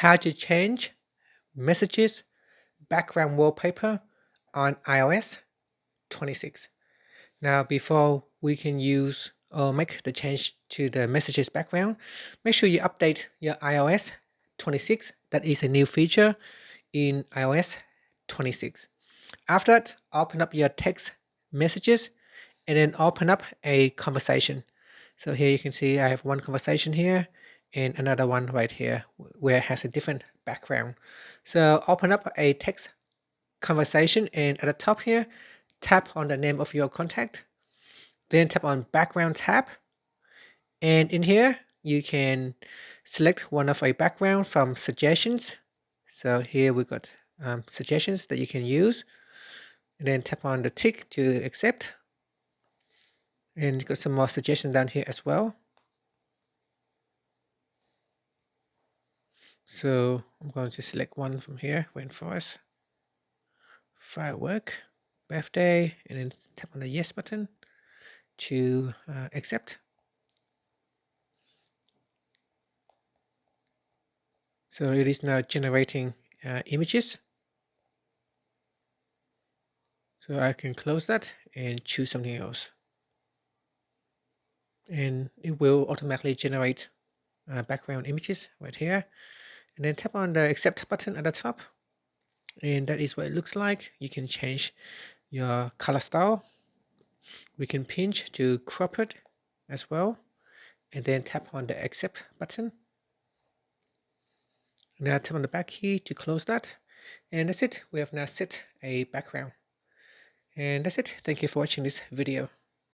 how to change messages background wallpaper on iOS 26. Now, before we can use or make the change to the messages background, make sure you update your iOS 26. That is a new feature in iOS 26. After that, open up your text messages and then open up a conversation. So here you can see I have one conversation here and another one right here where it has a different background. So open up a text conversation and at the top here, tap on the name of your contact, then tap on background tab. And in here, you can select one of a background from suggestions. So here we got suggestions that you can use. And then tap on the tick to accept. And you got some more suggestions down here as well. So I'm going to select one from here, rainforest, firework, birthday, and then tap on the yes button to accept. So it is now generating images. So I can close that and choose something else. And it will automatically generate background images right here. And then tap on the accept button at the top. And that is what it looks like. You can change your color style. We can pinch to crop it as well. And then tap on the accept button. Now tap on the back key to close that. And that's it. We have now set a background. And that's it. Thank you for watching this video.